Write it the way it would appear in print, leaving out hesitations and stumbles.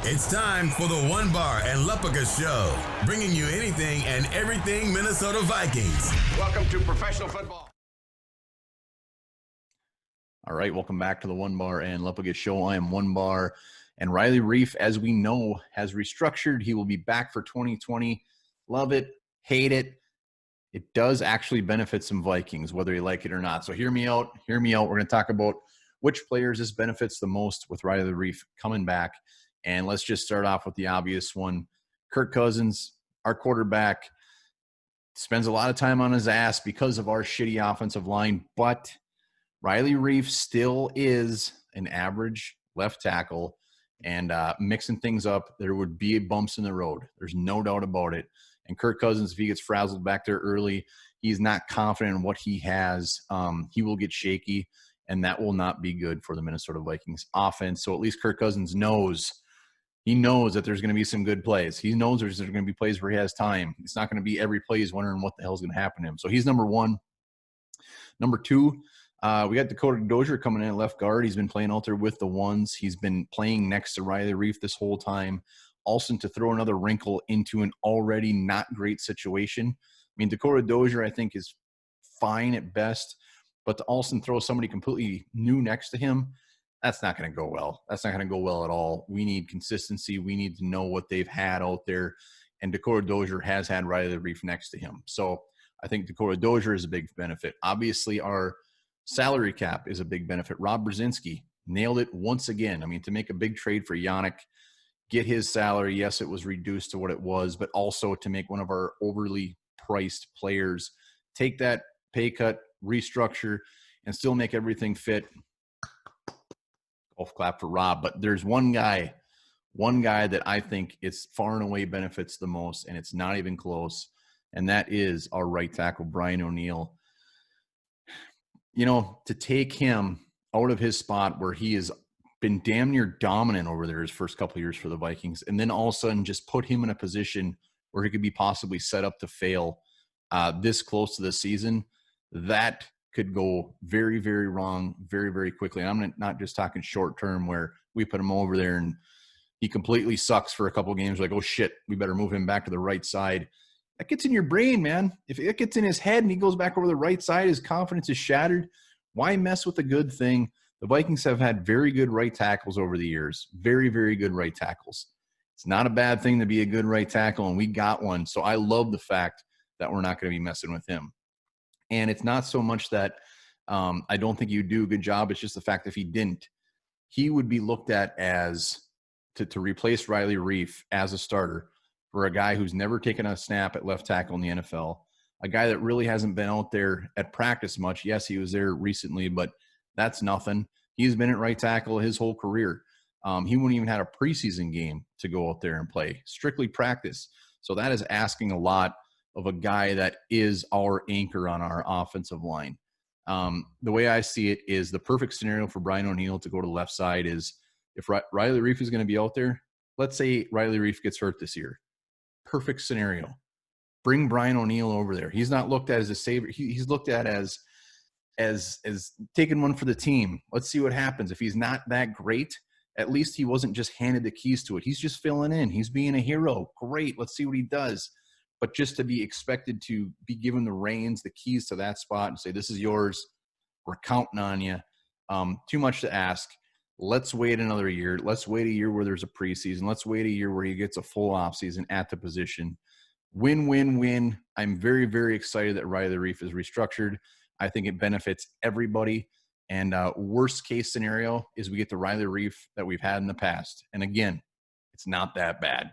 It's time for the One Bar and Lepica Show, bringing you anything and everything Minnesota Vikings. Welcome to professional football. All right, welcome back to the One Bar and Lepica Show. I am One Bar, and Riley Reiff, as we know, has restructured. He will be back for 2020. Love it, hate it. It does actually benefit some Vikings, whether you like it or not. So hear me out. Hear me out. We're going to talk about which players this benefits the most with Riley Reiff coming back. And let's just start off with the obvious one. Kirk Cousins, our quarterback, spends a lot of time on his ass because of our shitty offensive line, but Riley Reiff still is an average left tackle, and mixing things up, there would be bumps in the road. There's no doubt about it. And Kirk Cousins, if he gets frazzled back there early, he's not confident in what he has. He will get shaky, and that will not be good for the Minnesota Vikings offense. So at least Kirk Cousins knows. He knows that there's going to be some good plays. He knows there's going to be plays where he has time. It's not going to be every play he's wondering what the hell is going to happen to him. So he's number one. Number two, we got Dakota Dozier coming in at left guard. He's been playing out there with the ones. He's been playing next to Riley Reiff this whole time. Also, to throw another wrinkle into an already not great situation. I mean, Dakota Dozier, I think, is fine at best. But to also throw somebody completely new next to him, that's not going to go well. That's not going to go well at all. We need consistency. We need to know what they've had out there. And Dakota Dozier has had Riley Reiff next to him. So I think Dakota Dozier is a big benefit. Obviously, our salary cap is a big benefit. Rob Brzezinski nailed it once again. I mean, to make a big trade for Yannick, get his salary. Yes, it was reduced to what it was, but also to make one of our overly priced players take that pay cut, restructure, and still make everything fit. Golf clap for Rob. But there's one guy that I think it's far and away benefits the most, and it's not even close, and that is our right tackle, Brian O'Neill. You know, to take him out of his spot where he has been damn near dominant over there his first couple of years for the Vikings, and then all of a sudden just put him in a position where he could be possibly set up to fail this close to the season, that could go very, very wrong very, very quickly. And I'm not just talking short term where we put him over there and he completely sucks for a couple of games. Like, oh, shit, we better move him back to the right side. That gets in your brain, man. If it gets in his head and he goes back over the right side, his confidence is shattered. Why mess with a good thing? The Vikings have had very good right tackles over the years. Very, very good right tackles. It's not a bad thing to be a good right tackle, and we got one. So I love the fact that we're not going to be messing with him. And it's not so much that I don't think you do a good job. It's just the fact that if he didn't, he would be looked at as to replace Riley Reiff as a starter for a guy who's never taken a snap at left tackle in the NFL, a guy that really hasn't been out there at practice much. Yes, he was there recently, but that's nothing. He's been at right tackle his whole career. He wouldn't even had a preseason game to go out there and play, strictly practice. So that is asking a lot of a guy that is our anchor on our offensive line. The way I see it is the perfect scenario for Brian O'Neill to go to the left side is if Riley Reiff is going to be out there, let's say Riley Reiff gets hurt this year. Perfect scenario. Bring Brian O'Neill over there. He's not looked at as a savior. He's looked at as taking one for the team. Let's see what happens. If he's not that great, at least he wasn't just handed the keys to it. He's just filling in. He's being a hero. Great. Let's see what he does. But just to be expected to be given the reins, the keys to that spot and say, this is yours. We're counting on you. Too much to ask. Let's wait another year. Let's wait a year where there's a preseason. Let's wait a year where he gets a full offseason at the position. Win, win, win. I'm very, very excited that Riley Reiff is restructured. I think it benefits everybody. And worst case scenario is we get the Riley Reiff that we've had in the past. And again, it's not that bad.